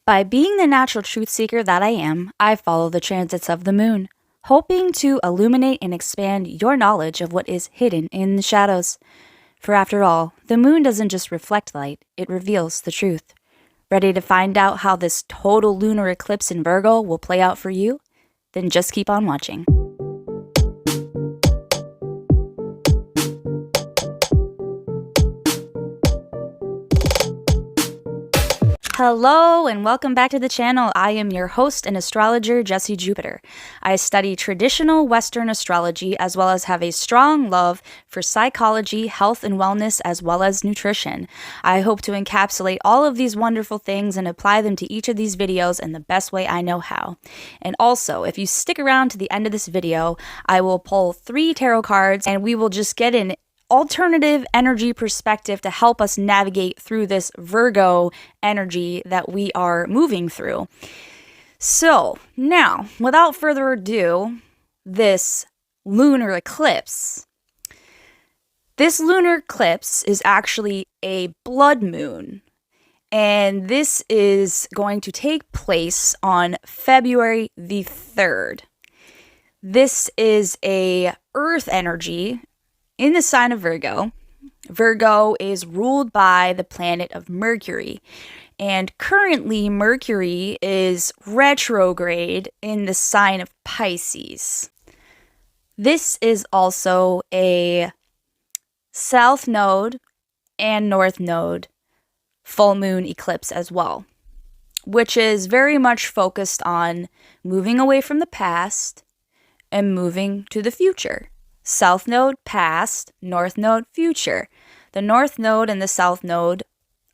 By being the natural truth seeker that I am, I follow the transits of the moon, hoping to illuminate and expand your knowledge of what is hidden in the shadows. For after all, the moon doesn't just reflect light, it reveals the truth. Ready to find out how this total lunar eclipse in Virgo will play out for you? Then just keep on watching. Hello and welcome back to the channel. I am your host and astrologer, Jessie Jupiter. I study traditional Western astrology as well as have a strong love for psychology, health and wellness, as well as nutrition. I hope to encapsulate all of these wonderful things and apply them to each of these videos in the best way I know how. And also, if you stick around to the end of this video, I will pull 3 tarot cards and we will just get an alternative energy perspective to help us navigate through this Virgo energy that we are moving through. So now, without further ado, this lunar eclipse. This lunar eclipse is actually a blood moon, and this is going to take place on February the 3rd. This is a earth energy in the sign of Virgo. Virgo is ruled by the planet of Mercury, and currently Mercury is retrograde in the sign of Pisces. This is also a south node and north node full moon eclipse as well, which is very much focused on moving away from the past and moving to the future. South node, past, north node, future. The north node and the south node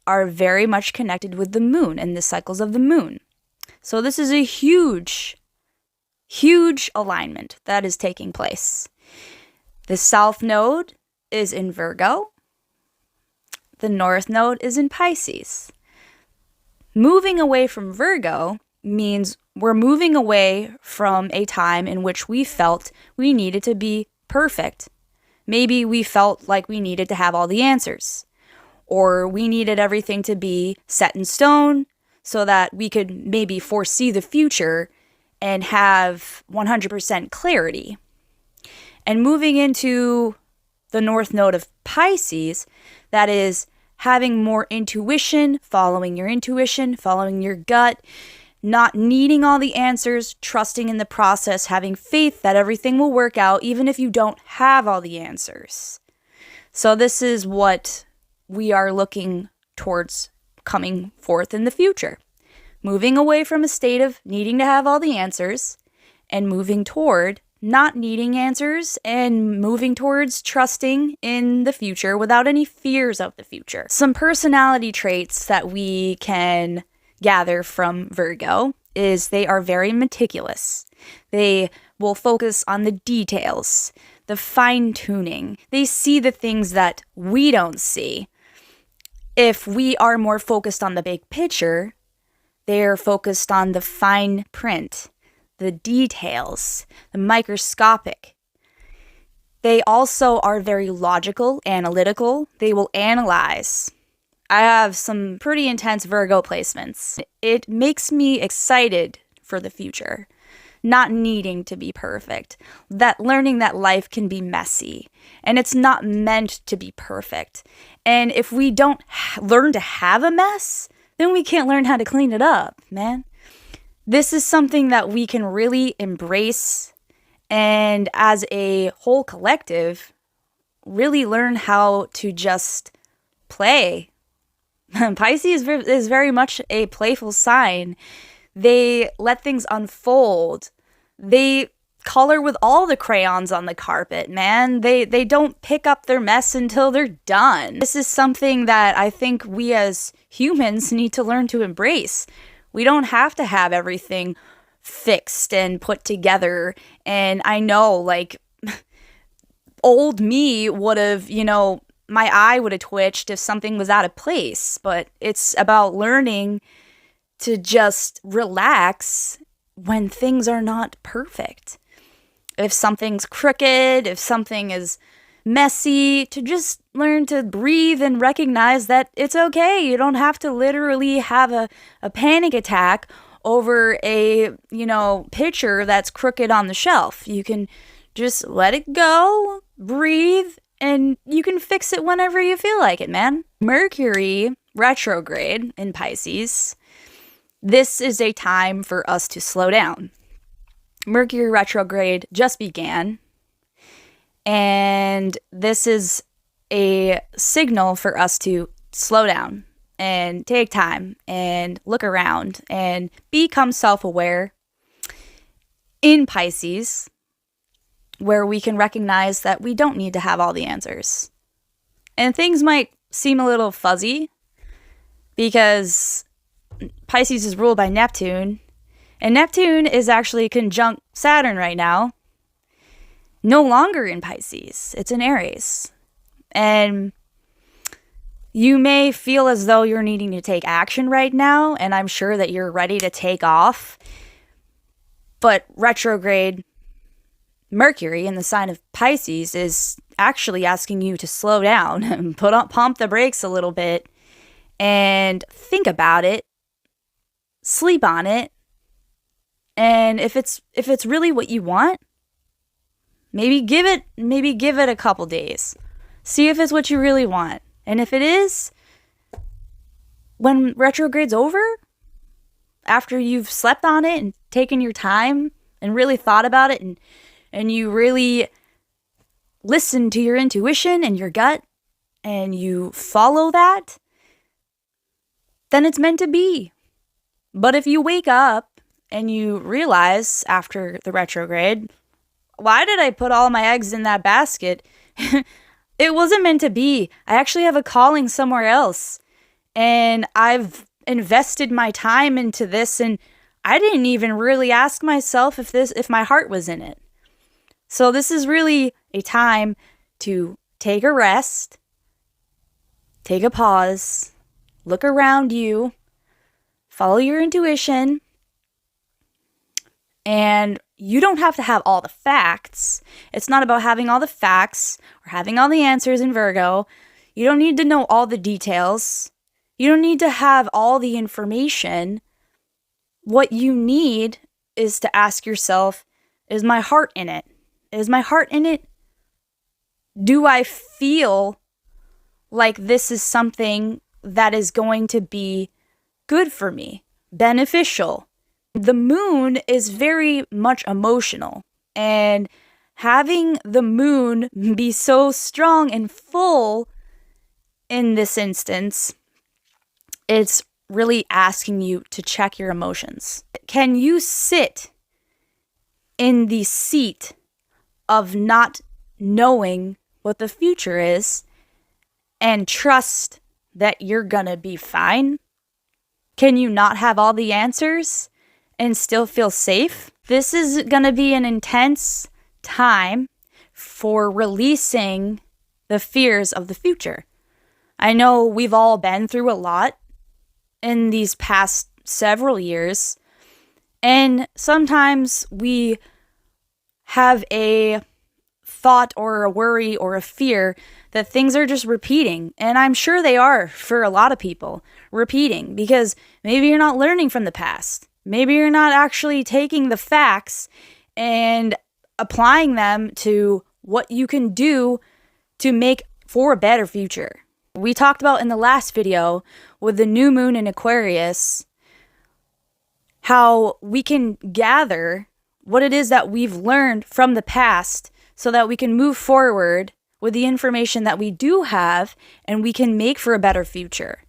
are very much connected with the moon and the cycles of the moon. So this is a huge alignment that is taking place. The south node is in Virgo. The north node is in Pisces. Moving away from Virgo means we're moving away from a time in which we felt we needed to be perfect. Maybe we felt like we needed to have all the answers, or we needed everything to be set in stone so that we could maybe foresee the future and have 100% clarity. And moving into the north node of Pisces, that is having more intuition, following your gut, not needing all the answers, trusting in the process, having faith that everything will work out even if you don't have all the answers. So this is what we are looking towards coming forth in the future. Moving away from a state of needing to have all the answers and moving toward not needing answers and moving towards trusting in the future without any fears of the future. Some personality traits that we can gather from Virgo is they are very meticulous. They will focus on the details, the fine-tuning. They see the things that we don't see. If we are more focused on the big picture, they are focused on the fine print, the details, the microscopic. They also are very logical, analytical. They will analyze. I have some pretty intense Virgo placements. It makes me excited for the future, not needing to be perfect, that learning that life can be messy, and it's not meant to be perfect. And if we don't learn to have a mess, then we can't learn how to clean it up, man. This is something that we can really embrace, and as a whole collective, really learn how to just play. Pisces is very much a playful sign. They let things unfold. They color with all the crayons on the carpet, man. They don't pick up their mess until they're done. This is something that I think we as humans need to learn to embrace. We don't have to have everything fixed and put together. And I know, like, old me would have, my eye would have twitched if something was out of place, but it's about learning to just relax when things are not perfect. If something's crooked, if something is messy, to just learn to breathe and recognize that it's okay. You don't have to literally have a panic attack over a, picture that's crooked on the shelf. You can just let it go, breathe, and you can fix it whenever you feel like it, man. Mercury retrograde in Pisces. This is a time for us to slow down. Mercury retrograde just began, and this is a signal for us to slow down and take time and look around and become self-aware in Pisces, where we can recognize that we don't need to have all the answers. And things might seem a little fuzzy because Pisces is ruled by Neptune, and Neptune is actually conjunct Saturn right now. No longer in Pisces, it's in Aries. And you may feel as though you're needing to take action right now, and I'm sure that you're ready to take off. But retrograde Mercury in the sign of Pisces is actually asking you to slow down and pump the brakes a little bit and think about it, sleep on it, and if it's really what you want, maybe give it a couple days. See if it's what you really want. And if it is, when retrograde's over, after you've slept on it and taken your time and really thought about it and you really listen to your intuition and your gut and you follow that, then it's meant to be. But if you wake up and you realize after the retrograde, why did I put all my eggs in that basket? It wasn't meant to be. I actually have a calling somewhere else. And I've invested my time into this, and I didn't even really ask myself if my heart was in it. So this is really a time to take a rest, take a pause, look around you, follow your intuition, and you don't have to have all the facts. It's not about having all the facts or having all the answers in Virgo. You don't need to know all the details. You don't need to have all the information. What you need is to ask yourself, is my heart in it? Is my heart in it? Do I feel like this is something that is going to be good for me, beneficial? The moon is very much emotional, and having the moon be so strong and full in this instance, it's really asking you to check your emotions. Can you sit in the seat of not knowing what the future is and trust that you're gonna be fine? Can you not have all the answers and still feel safe? This is gonna be an intense time for releasing the fears of the future. I know we've all been through a lot in these past several years, and sometimes we have a thought or a worry or a fear that things are just repeating, and I'm sure they are for a lot of people, repeating, because maybe you're not learning from the past. Maybe you're not actually taking the facts and applying them to what you can do to make for a better future. We talked about in the last video with the new moon in Aquarius how we can gather what it is that we've learned from the past so that we can move forward with the information that we do have, and we can make for a better future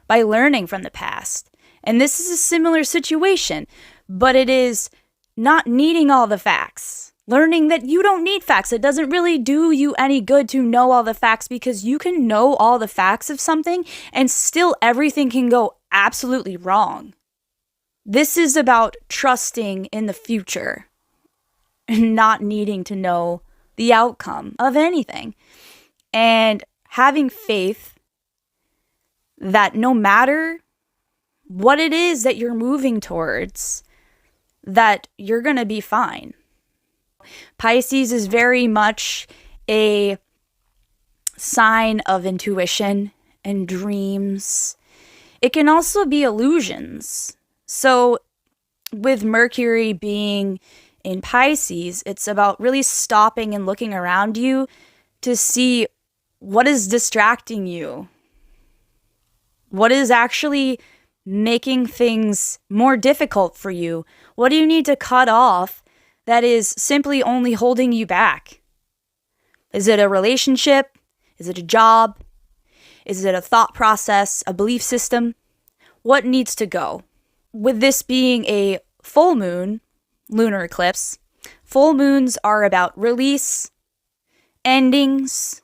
by learning from the past. And this is a similar situation, but it is not needing all the facts. Learning that you don't need facts. It doesn't really do you any good to know all the facts, because you can know all the facts of something and still everything can go absolutely wrong. This is about trusting in the future and not needing to know the outcome of anything, and having faith that no matter what it is that you're moving towards, that you're going to be fine. Pisces is very much a sign of intuition and dreams. It can also be illusions. So with Mercury being in Pisces, it's about really stopping and looking around you to see what is distracting you. What is actually making things more difficult for you? What do you need to cut off that is simply only holding you back? Is it a relationship? Is it a job? Is it a thought process, a belief system? What needs to go? With this being a full moon, lunar eclipse, full moons are about release, endings,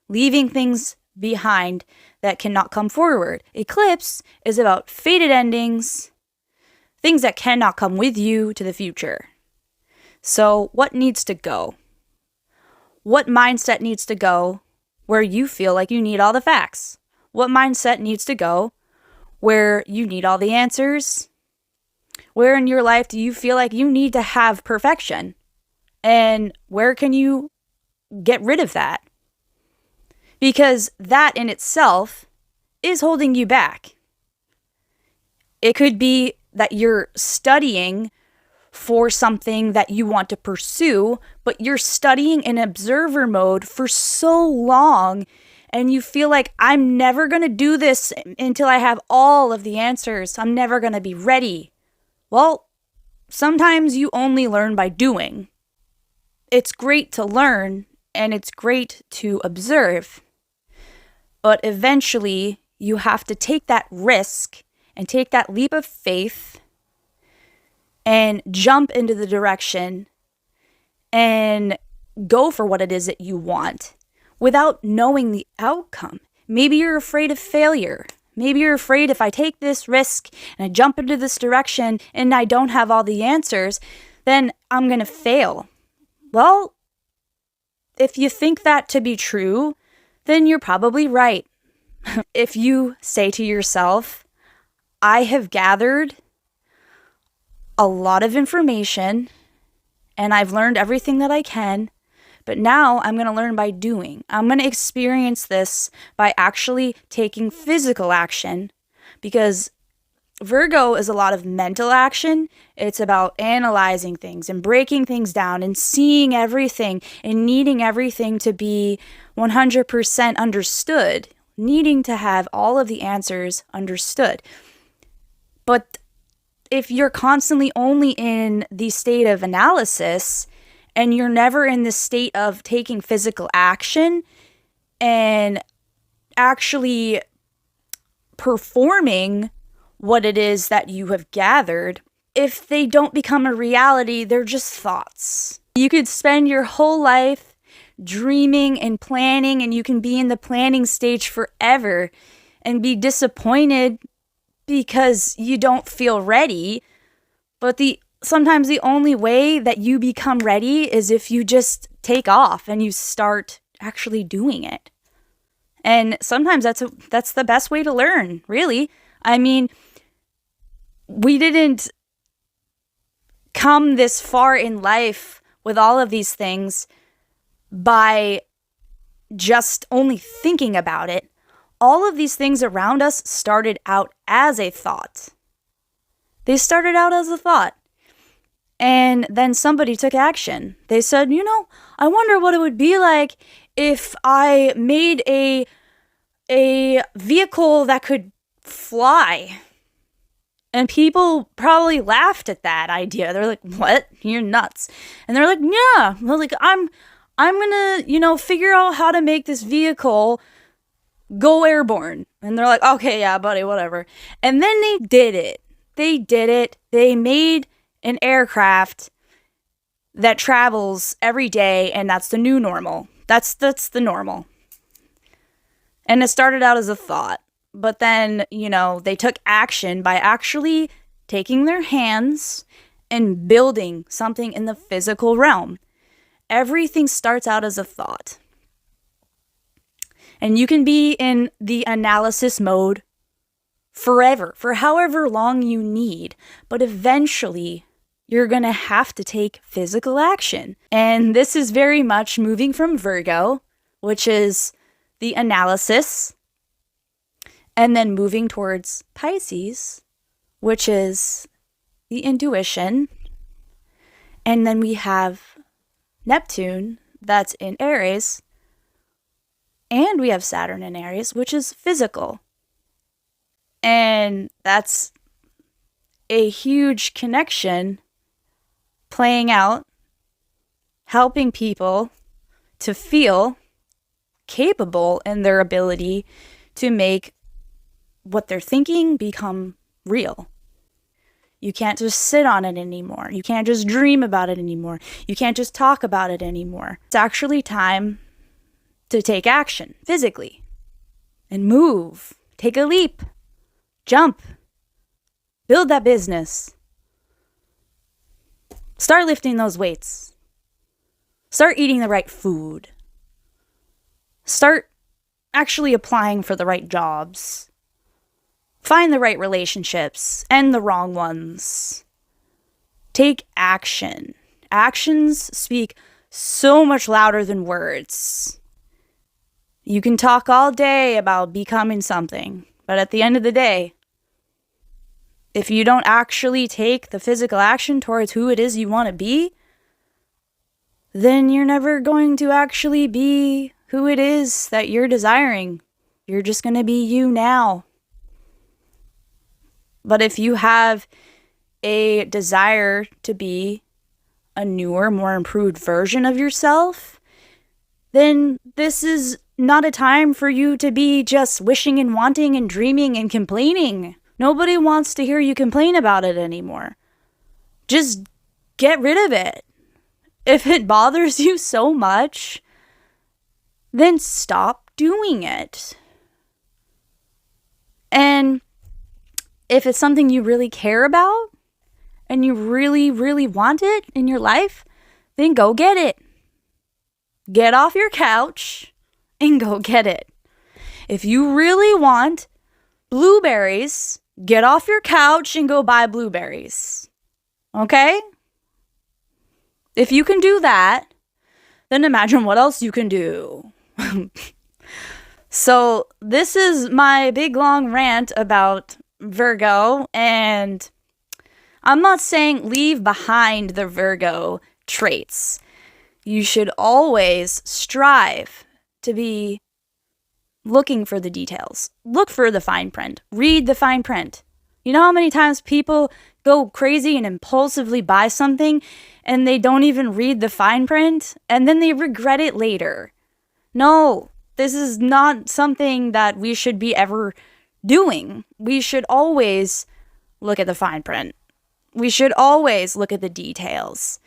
leaving things behind that cannot come forward. Eclipse is about faded endings, things that cannot come with you to the future. So what needs to go? What mindset needs to go where you feel like you need all the facts? What mindset needs to go where you need all the answers? Where in your life do you feel like you need to have perfection? And where can you get rid of that? Because that in itself is holding you back. It could be that you're studying for something that you want to pursue, but you're studying in observer mode for so long, and you feel like, I'm never going to do this until I have all of the answers. I'm never going to be ready. Well, sometimes you only learn by doing. It's great to learn, and it's great to observe. But eventually, you have to take that risk and take that leap of faith and jump into the direction and go for what it is that you want without knowing the outcome. Maybe you're afraid of failure. Maybe you're afraid, if I take this risk and I jump into this direction and I don't have all the answers, then I'm going to fail. Well, if you think that to be true, then you're probably right. If you say to yourself, I have gathered a lot of information and I've learned everything that I can, but now I'm going to learn by doing. I'm going to experience this by actually taking physical action, because Virgo is a lot of mental action. It's about analyzing things and breaking things down and seeing everything and needing everything to be 100% understood, needing to have all of the answers understood. But if you're constantly only in the state of analysis and you're never in the state of taking physical action and actually performing what it is that you have gathered, if they don't become a reality, they're just thoughts. You could spend your whole life dreaming and planning, and you can be in the planning stage forever and be disappointed because you don't feel ready. But sometimes the only way that you become ready is if you just take off and you start actually doing it. And sometimes that's the best way to learn, really. I mean, we didn't come this far in life with all of these things by just only thinking about it. All of these things around us started out as a thought. They started out as a thought. And then somebody took action. They said, I wonder what it would be like if I made a vehicle that could fly. And people probably laughed at that idea. They're like, what? You're nuts. And they're like, yeah. They're like, I'm gonna, figure out how to make this vehicle go airborne. And they're like, okay, yeah, buddy, whatever. And then they did it. They made an aircraft that travels every day, and that's the new normal. That's the normal. And it started out as a thought. But then, they took action by actually taking their hands and building something in the physical realm. Everything starts out as a thought. And you can be in the analysis mode forever, for however long you need. But eventually, you're going to have to take physical action. And this is very much moving from Virgo, which is the analysis, and then moving towards Pisces, which is the intuition. And then we have Neptune, that's in Aries, and we have Saturn in Aries, which is physical. And that's a huge connection playing out, helping people to feel capable in their ability to make what they're thinking become real. You can't just sit on it anymore. You can't just dream about it anymore. You can't just talk about it anymore. It's actually time to take action physically and move. Take a leap. Jump. Build that business. Start lifting those weights. Start eating the right food. Start actually applying for the right jobs. Find the right relationships, end the wrong ones. Take action. Actions speak so much louder than words. You can talk all day about becoming something, but at the end of the day, if you don't actually take the physical action towards who it is you want to be, then you're never going to actually be who it is that you're desiring. You're just going to be you now. But if you have a desire to be a newer, more improved version of yourself, then this is not a time for you to be just wishing and wanting and dreaming and complaining. Nobody wants to hear you complain about it anymore. Just get rid of it. If it bothers you so much, then stop doing it. And if it's something you really care about and you really, really want it in your life, then go get it. Get off your couch and go get it. If you really want blueberries, get off your couch and go buy blueberries. Okay? If you can do that, then imagine what else you can do. So this is my big long rant about Virgo, and I'm not saying leave behind the Virgo traits. You should always strive to be looking for the details. Look for the fine print. Read the fine print. You know how many times people go crazy and impulsively buy something and they don't even read the fine print and then they regret it later? No, this is not something that we should be ever doing. We should always look at the fine print. We should always look at the details.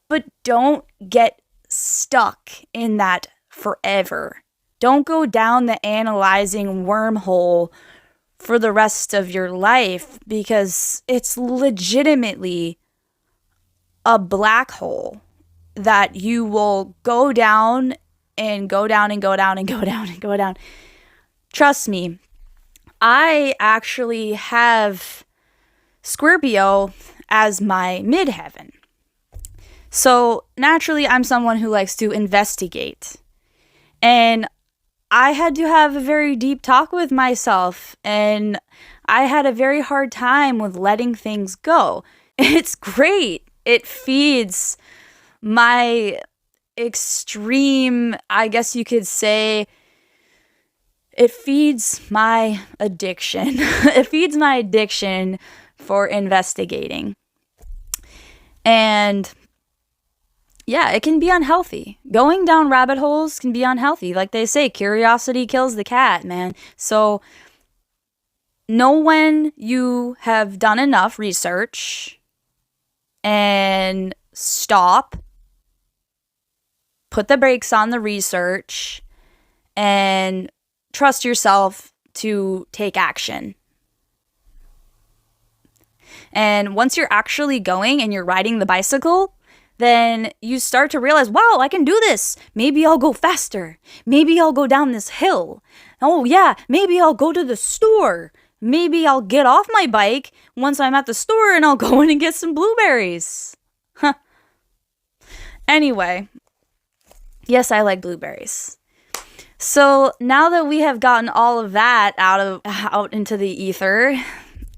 But don't get stuck in that forever. Don't go down the analyzing wormhole for the rest of your life, because it's legitimately a black hole that you will go down and go down and go down and go down and go down. Trust me. I actually have Scorpio as my midheaven. So naturally, I'm someone who likes to investigate. And I had to have a very deep talk with myself. And I had a very hard time with letting things go. It's great. It feeds my extreme, I guess you could say, it feeds my addiction. It feeds my addiction for investigating. And yeah, it can be unhealthy. Going down rabbit holes can be unhealthy. Like they say, curiosity kills the cat, man. So know when you have done enough research and stop. Put the brakes on the research and trust yourself to take action. And once you're actually going and you're riding the bicycle, then you start to realize, wow, I can do this. Maybe I'll go faster. Maybe I'll go down this hill. Oh yeah, maybe I'll go to the store. Maybe I'll get off my bike once I'm at the store and I'll go in and get some blueberries. Huh. Anyway, yes, I like blueberries. So now that we have gotten all of that out into the ether,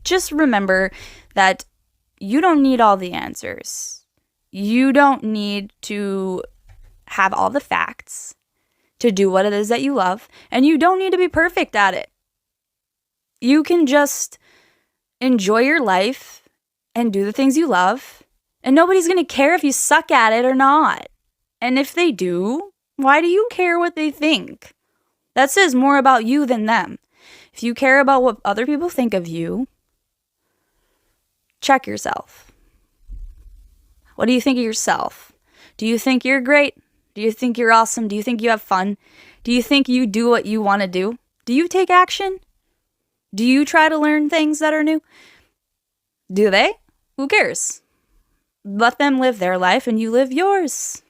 just remember that you don't need all the answers. You don't need to have all the facts to do what it is that you love, and you don't need to be perfect at it. You can just enjoy your life and do the things you love, and nobody's going to care if you suck at it or not. And if they do, why do you care what they think? That says more about you than them. If you care about what other people think of you, check yourself. What do you think of yourself? Do you think you're great? Do you think you're awesome? Do you think you have fun? Do you think you do what you want to do? Do you take action? Do you try to learn things that are new? Do they? Who cares? Let them live their life and you live yours.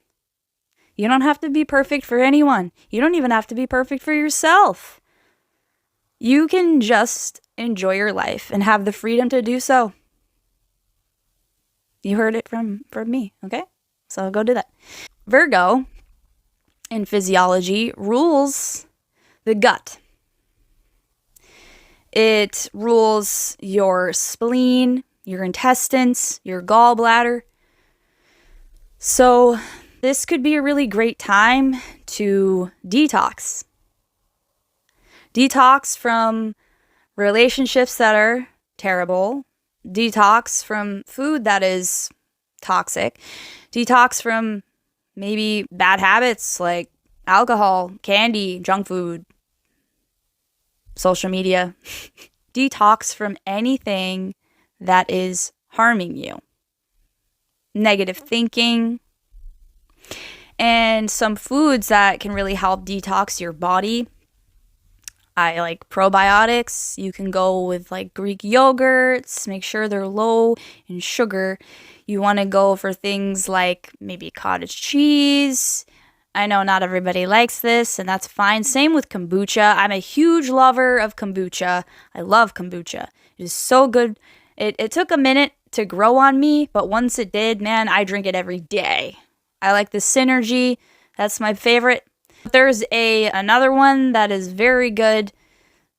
You don't have to be perfect for anyone. You don't even have to be perfect for yourself. You can just enjoy your life and have the freedom to do so. You heard it from me, okay? So go do that. Virgo, in physiology, rules the gut. It rules your spleen, your intestines, your gallbladder. So this could be a really great time to detox. Detox from relationships that are terrible. Detox from food that is toxic. Detox from maybe bad habits like alcohol, candy, junk food, social media. Detox from anything that is harming you. Negative thinking. And some foods that can really help detox your body. I like probiotics. You can go with like Greek yogurts. Make sure they're low in sugar. You want to go for things like maybe cottage cheese. I know not everybody likes this, and that's fine. Same with kombucha. I'm a huge lover of kombucha. I love kombucha. It is so good. It took a minute to grow on me, but once it did, man, I drink it every day. I like the synergy. That's my favorite. There's another one that is very good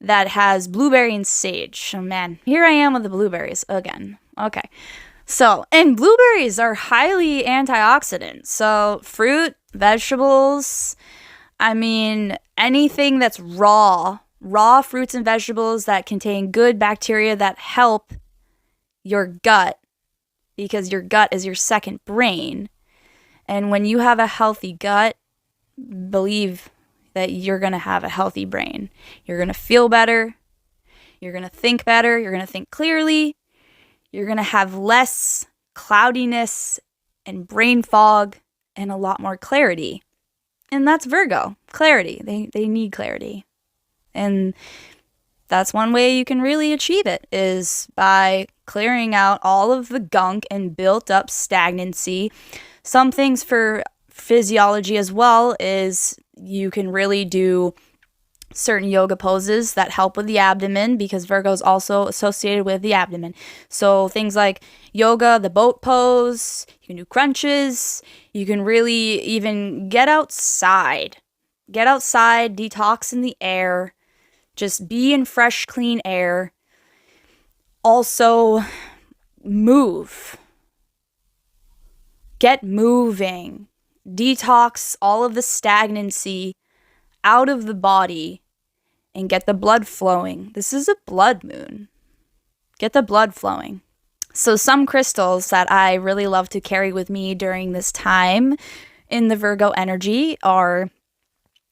that has blueberry and sage. Oh man, here I am with the blueberries again. Okay. So, and blueberries are highly antioxidant. So, fruit, vegetables, I mean, anything that's raw fruits and vegetables that contain good bacteria that help your gut, because your gut is your second brain. And when you have a healthy gut, believe that you're going to have a healthy brain. You're going to feel better. You're going to think better. You're going to think clearly. You're going to have less cloudiness and brain fog and a lot more clarity. And that's Virgo. Clarity. They need clarity. And that's one way you can really achieve it, is by clearing out all of the gunk and built up stagnancy. Some things for physiology as well is you can really do certain yoga poses that help with the abdomen, because Virgo is also associated with the abdomen. So things like yoga, the boat pose, you can do crunches, you can really even get outside, detox in the air, just be in fresh, clean air. Also, move. Get moving. Detox all of the stagnancy out of the body and get the blood flowing. This is a blood moon. Get the blood flowing. So some crystals that I really love to carry with me during this time in the Virgo energy are,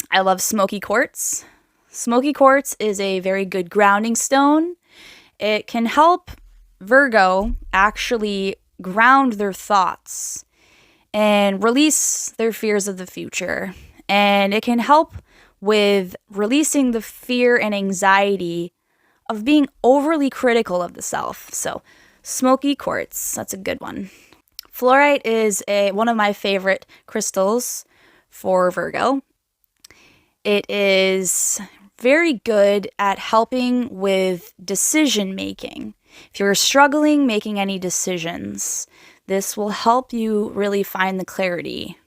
I love smoky quartz. Smoky quartz is a very good grounding stone. It can help Virgo actually ground their thoughts and release their fears of the future. And it can help with releasing the fear and anxiety of being overly critical of the self. So, smoky quartz, that's a good one. Fluorite is one of my favorite crystals for Virgo. It is very good at helping with decision making. If you're struggling making any decisions, this will help you really find the clarity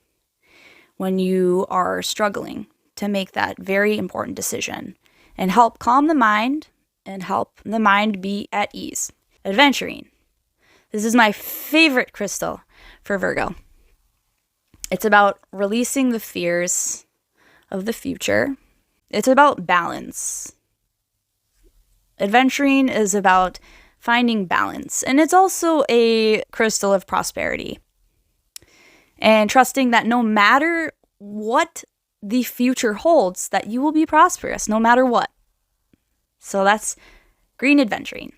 when you are struggling. to make that very important decision and help calm the mind and help the mind be at ease. Aventurine. This is my favorite crystal for Virgo. It's about releasing the fears of the future. It's about balance. Aventurine is about finding balance. And it's also a crystal of prosperity. And trusting that no matter what the future holds, that you will be prosperous, no matter what. So that's green aventurine.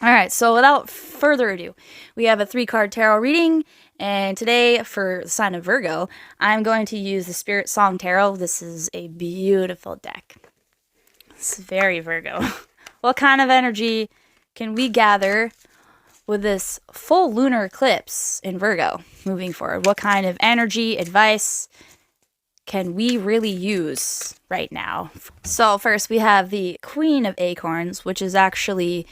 All right, so without further ado, we have a 3-card tarot reading. And today, for the sign of Virgo, I'm going to use the Spirit Song Tarot. This is a beautiful deck. It's very Virgo. What kind of energy can we gather with this full lunar eclipse in Virgo moving forward? What kind of energy, advice can we really use right now? So first we have the Queen of Acorns, which is actually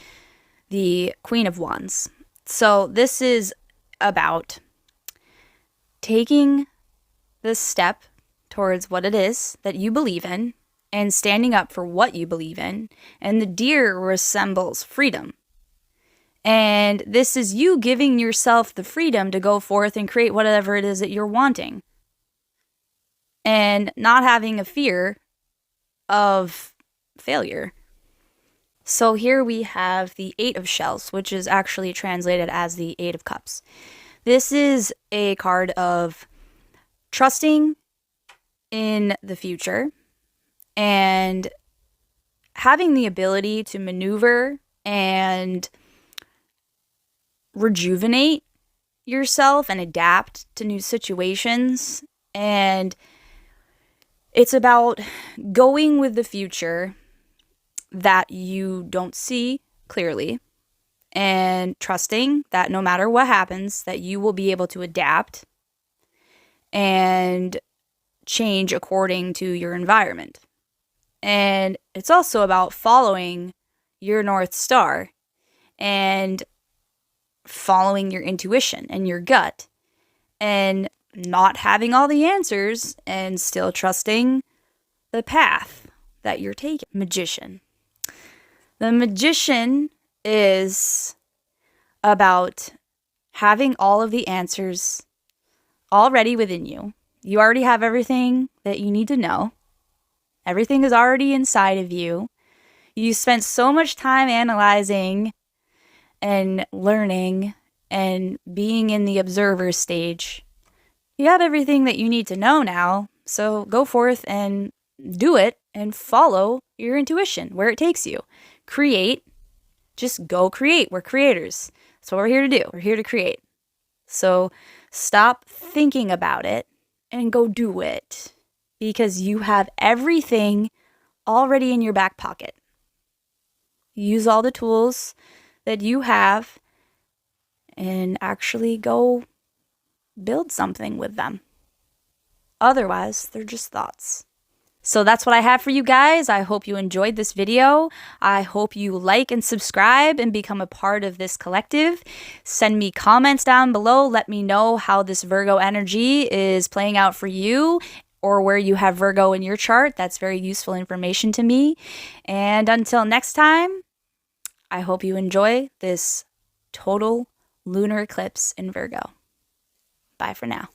the Queen of Wands. So this is about taking this step towards what it is that you believe in and standing up for what you believe in. And the deer resembles freedom. And this is you giving yourself the freedom to go forth and create whatever it is that you're wanting. And not having a fear of failure. So here we have the 8 of Shells, which is actually translated as the 8 of Cups. This is a card of trusting in the future and having the ability to maneuver and rejuvenate yourself and adapt to new situations. And it's about going with the future that you don't see clearly and trusting that no matter what happens, that you will be able to adapt and change according to your environment. And it's also about following your North Star and following your intuition and your gut and not having all the answers and still trusting the path that you're taking. Magician. The Magician is about having all of the answers already within you. You already have everything that you need to know. Everything is already inside of you. You spent so much time analyzing and learning and being in the observer stage. You have everything that you need to know now, so go forth and do it and follow your intuition where it takes you. Create. Just go create. We're creators. That's what we're here to do. We're here to create. So stop thinking about it and go do it because you have everything already in your back pocket. Use all the tools that you have and actually go build something with them. Otherwise, they're just thoughts. So that's what I have for you guys. I hope you enjoyed this video. I hope you like and subscribe and become a part of this collective. Send me comments down below. Let me know how this Virgo energy is playing out for you or where you have Virgo in your chart. That's very useful information to me. And until next time, I hope you enjoy this total lunar eclipse in Virgo. Bye for now.